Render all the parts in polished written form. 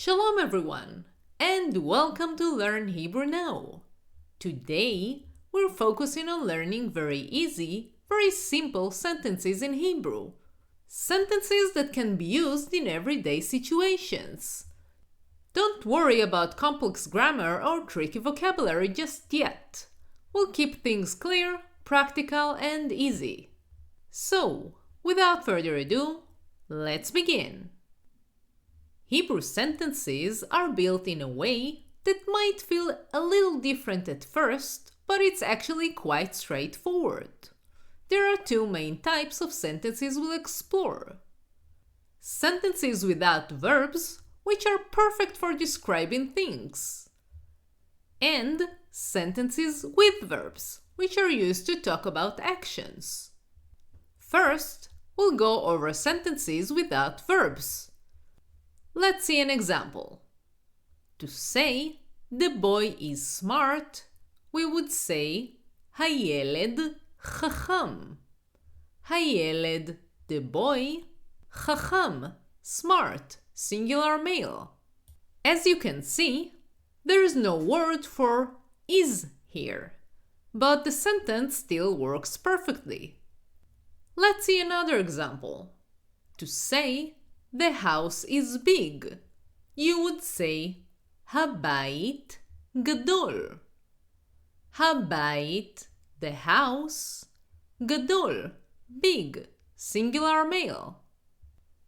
Shalom everyone, and welcome to Learn Hebrew Now. Today, we're focusing on learning very easy, very simple sentences in Hebrew. Sentences that can be used in everyday situations. Don't worry about complex grammar or tricky vocabulary just yet. We'll keep things clear, practical, and easy. So, without further ado, let's begin. Hebrew sentences are built in a way that might feel a little different at first, but it's actually quite straightforward. There are two main types of sentences we'll explore. Sentences without verbs, which are perfect for describing things. And sentences with verbs, which are used to talk about actions. First, we'll go over sentences without verbs. Let's see an example. To say the boy is smart, we would say הילד חכם. הילד, the boy, חכם, smart, singular male. As you can see, there is no word for is here, but the sentence still works perfectly. Let's see another example. To say the house is big, you would say הבית גדול. הבית, the house, גדול, big, singular male.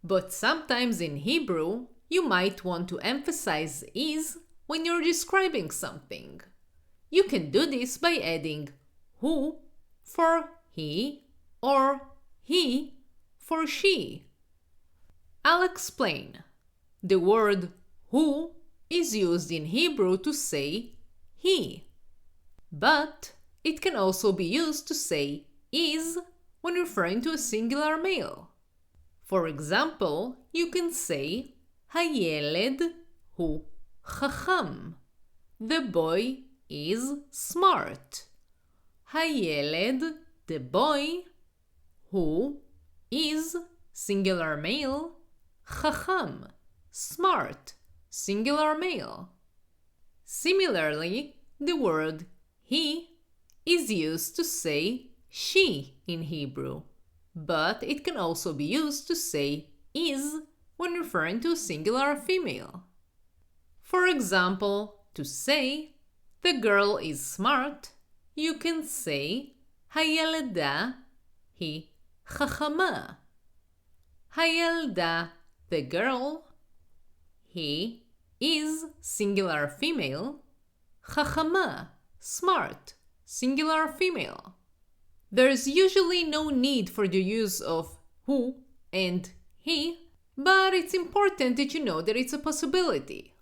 But sometimes in Hebrew, you might want to emphasize is when you're describing something. You can do this by adding who for he or he for she. I'll explain. The word who is used in Hebrew to say he, but it can also be used to say is when referring to a singular male. For example, you can say הילד הוא חכם. The boy is smart. הילד, the boy, who is singular male, חכם, smart, singular male. Similarly, the word he is used to say she in Hebrew, but it can also be used to say is when referring to a singular female. For example, to say the girl is smart, you can say הילדה היא חכמה. הילדה, the girl, he is singular female, חכמה, smart, singular female. There's usually no need for the use of who and he, but it's important that you know that it's a possibility.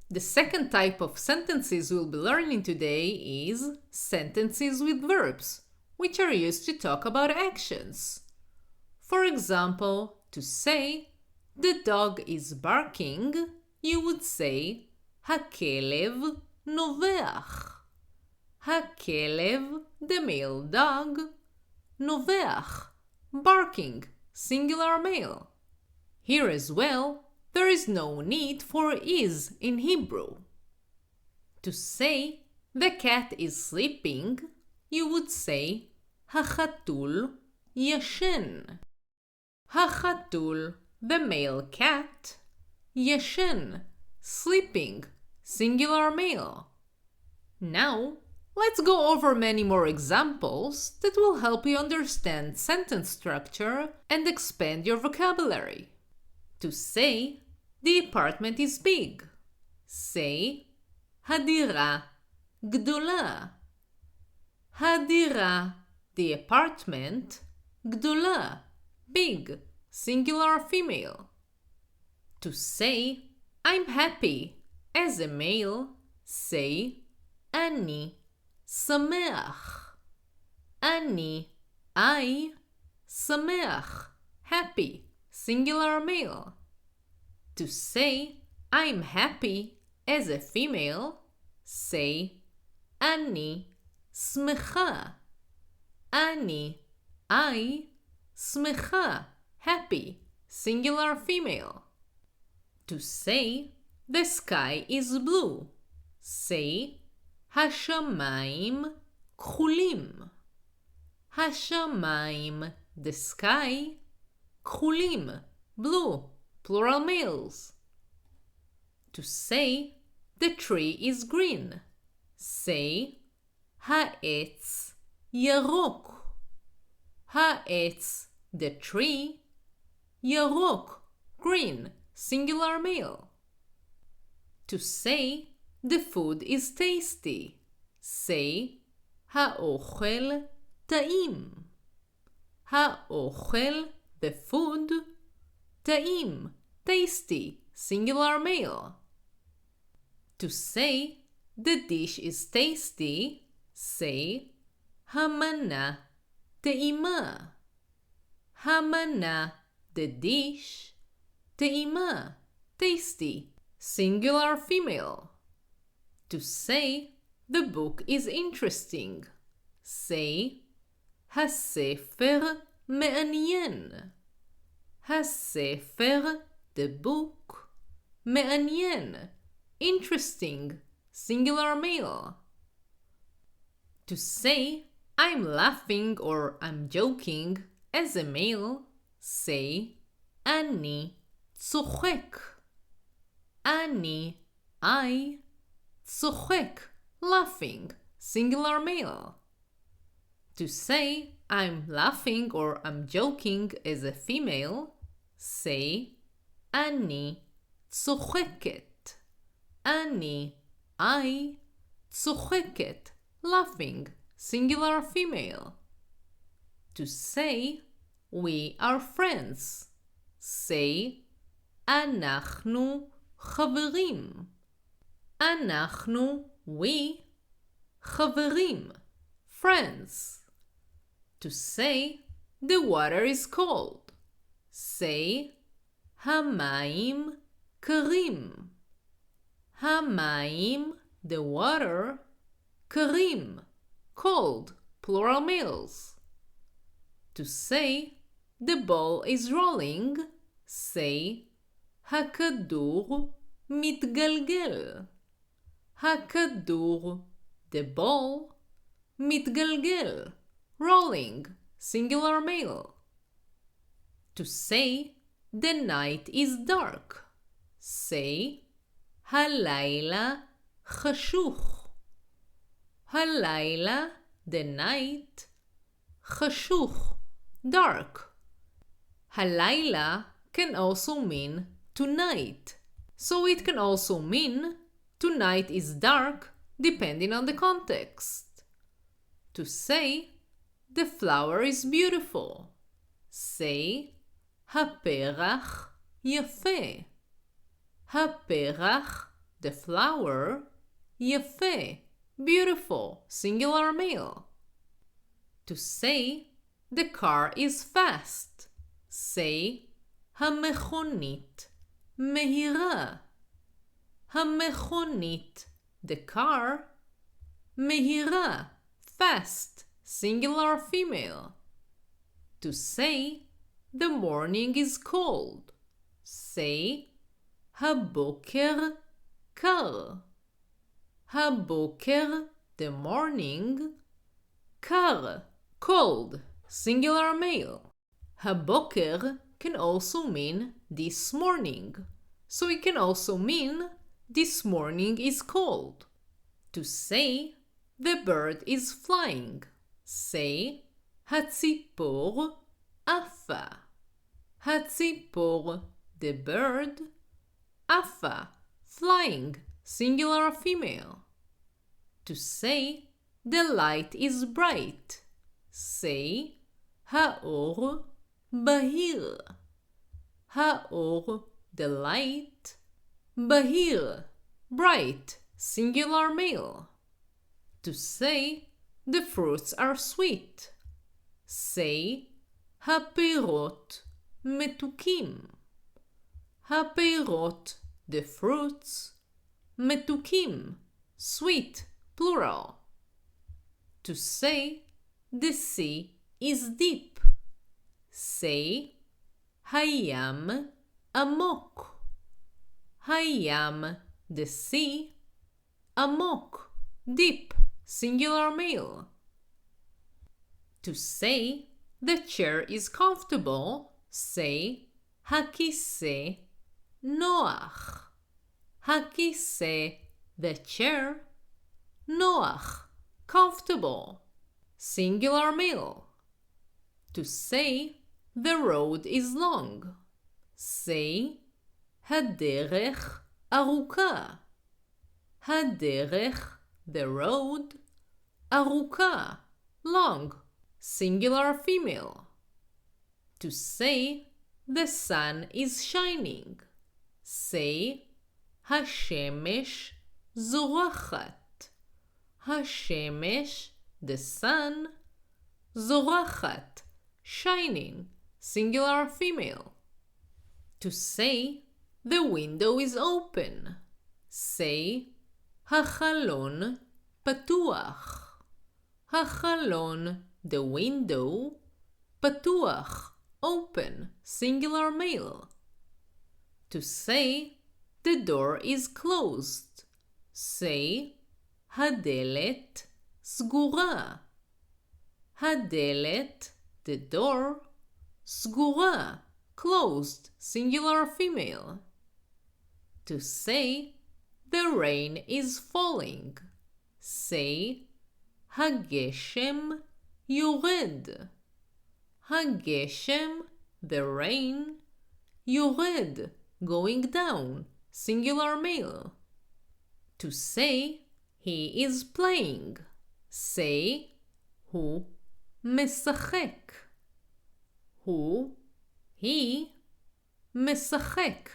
The second type of sentences we'll be learning today is sentences with verbs, which are used to talk about actions. For example, to say the dog is barking, you would say הכלב נובח. הכלב, the male dog, נובח, barking, singular male. Here as well, there is no need for is in Hebrew. To say the cat is sleeping, you would say החתול ישן. החתול, the male cat, ישן, sleeping, singular male. Now, let's go over many more examples that will help you understand sentence structure and expand your vocabulary. To say the apartment is big, say הדירה גדולה. הדירה, the apartment, גדולה, big, singular female. To say I'm happy as a male, say אני שמח. אני, I, שמח, happy, singular male. To say I'm happy as a female, say אני שמחה. אני, I, שמחה, happy, singular female. To say the sky is blue. Say, השמיים כחולים. השמיים, the sky, כחולים, blue, plural males. To say, the tree is green. Say, העץ ירוק. העץ, the tree, ירוק, green, singular male. To say, the food is tasty. Say, האוכל טעים. האוכל, the food, טעים, tasty, singular male. To say, the dish is tasty. Say, המנה טעימה. המנה, the dish, טעימה, tasty, singular female. To say, the book is interesting. Say, הספר מעניין. הספר, the book, מעניין, interesting, singular male. To say, I'm laughing or I'm joking, as a male, say, אני צוחק. אני, I, צוחק, laughing, singular male. To say, I'm laughing or I'm joking as a female, say, אני צוחקת. אני, I, צוחקת, laughing, singular female. To say, we are friends. Say, אנחנו חברים. אנחנו, we, חברים, friends. To say, the water is cold. Say, המים קרים. המים, the water, קרים, cold, plural males. To say, the ball is rolling. Say, הכדור מתגלגל. הכדור, the ball, מתגלגל, rolling, singular male. To say, the night is dark. Say, הלילה חשוך. הלילה, the night, חשוך, dark. הלילה can also mean tonight. So it can also mean tonight is dark depending on the context. To say, the flower is beautiful. Say, הפרח יפה. הפרח, the flower, יפה, beautiful, singular male. To say, the car is fast. Say, המכונית מהירה. המכונית, the car, מהירה, fast, singular female. To say, the morning is cold. Say, הבוקר קר. הבוקר, the morning, קר, cold, singular male. הבוקר can also mean this morning. So it can also mean this morning is cold. To say, the bird is flying. Say, הציפור עפה. הציפור, the bird, עפה, flying, singular female. To say, the light is bright. Say, האור בהיר. האור, the light, בהיר, bright, singular male. To say, the fruits are sweet. Say, הפירות מתוקים. הפירות, the fruits, מתוקים, sweet, plural. To say, the sea is deep. Say, הים עמוק. הים, the sea. עמוק, deep, singular male. To say the chair is comfortable, say הכיסא נוח. הכיסא, the chair, נוח, comfortable, singular male. To say the road is long, say הדרך ארוכה. הדרך, the road, ארוכה, long, singular female. To say the sun is shining, say השמש זורחת. השמש, the sun, זורחת, shining, singular female. To say the window is open, say החלון פתוח. החלון, the window, פתוח, open, singular male. To say the door is closed, say הדלת סגורה. הדלת, the door, סגורה, closed, singular female. To say the rain is falling, say הגשם יורד. הגשם, the rain, יורד, going down, singular male. To say he is playing, say הוא משחק. הוא, he, משחק,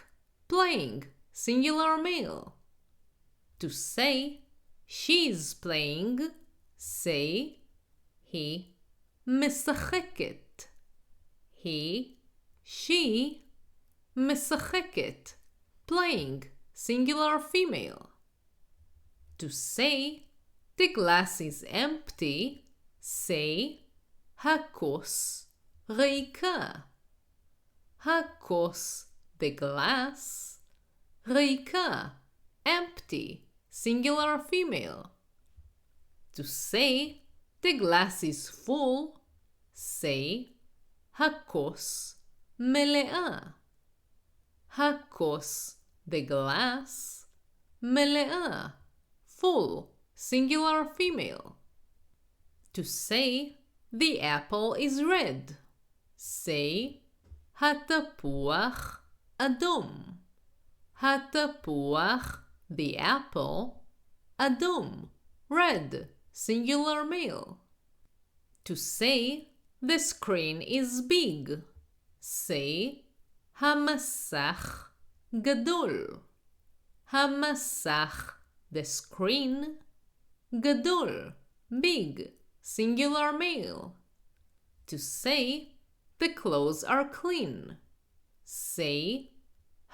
playing, singular male. To say she's playing, say היא משחקת. he, she, משחקת, playing, singular female. To say the glass is empty, say הכוס ריקה. הכוס, the glass, ריקה, empty, singular female. To say the glass is full, say הכוס מלאה. הכוס, the glass, מלאה, full, singular female. To say the apple is red, say התפוח אדום. התפוח, the apple, אדום, red, singular male. To say the screen is big, say המסך גדול. המסך, the screen, גדול, big, singular male. To say the clothes are clean, say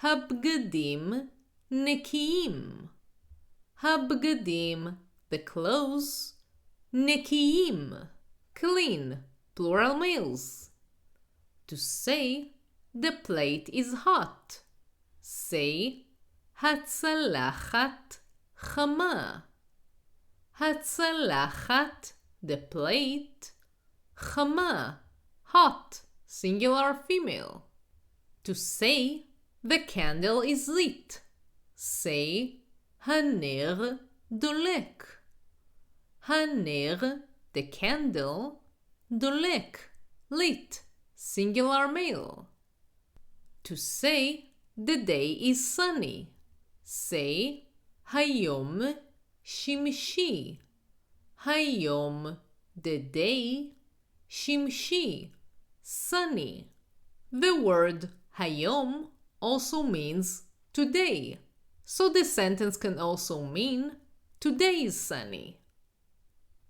הבגדים נקיים. הבגדים, the clothes, נקיים, clean, plural males. To say the plate is hot, say הצלחת חמה. הצלחת, the plate, חמה, hot, singular female. To say the candle is lit, say הנר דולק. הנר, the candle, דולק, lit, singular male. To say the day is sunny, say היום שמשי. היום, the day, שמשי, sunny. The word היום also means today, so the sentence can also mean today is sunny.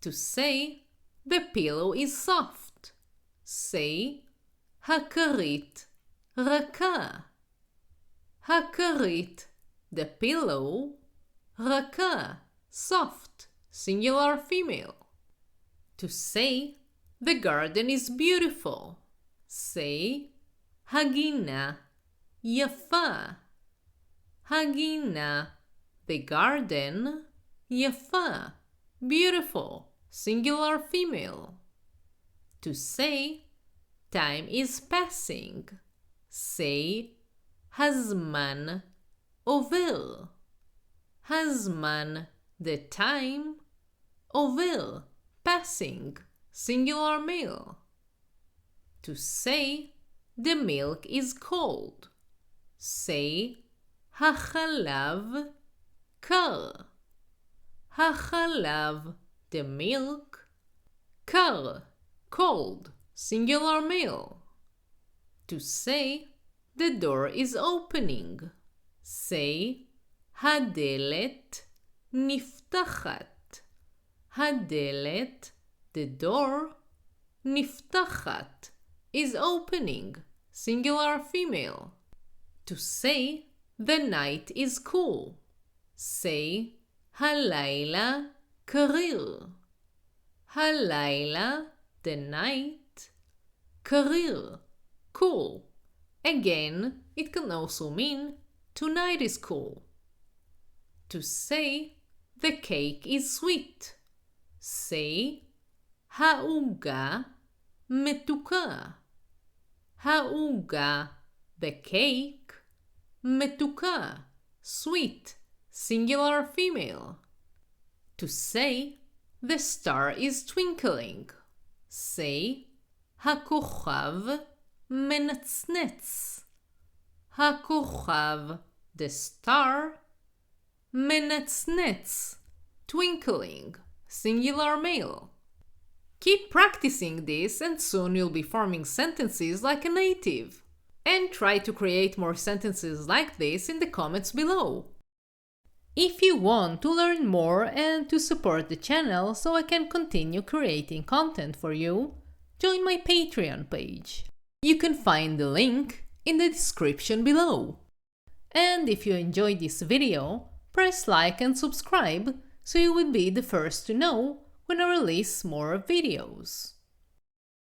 To say the pillow is soft, say הכרית רכה. הכרית, the pillow, רכה, soft, singular female. To say the garden is beautiful, say הגינה יפה. הגינה, the garden, יפה, beautiful, singular female. To say time is passing, say הזמן עובר. הזמן, the time, עובר, passing, singular male. To say the milk is cold, say החלב קר. החלב, the milk, קר, cold, singular male. To say the door is opening, say הדלת נפתחת. הדלת, the door, נפתחת, is opening, singular female. To say the night is cool, say הלילה קריר. הלילה, the night, קריר, cool. Again, it can also mean tonight is cool. To say the cake is sweet, say העוגה מתוקה. העוגה, the cake, מתוקה, sweet, singular female. To say the star is twinkling, say הכוכב מנצנץ. הכוכב, the star, מנצנץ, twinkling, singular male. Keep practicing this and soon you'll be forming sentences like a native. And try to create more sentences like this in the comments below. If you want to learn more and to support the channel so I can continue creating content for you, join my Patreon page. You can find the link in the description below. And if you enjoyed this video, press like and subscribe so you will be the first to know when I release more videos.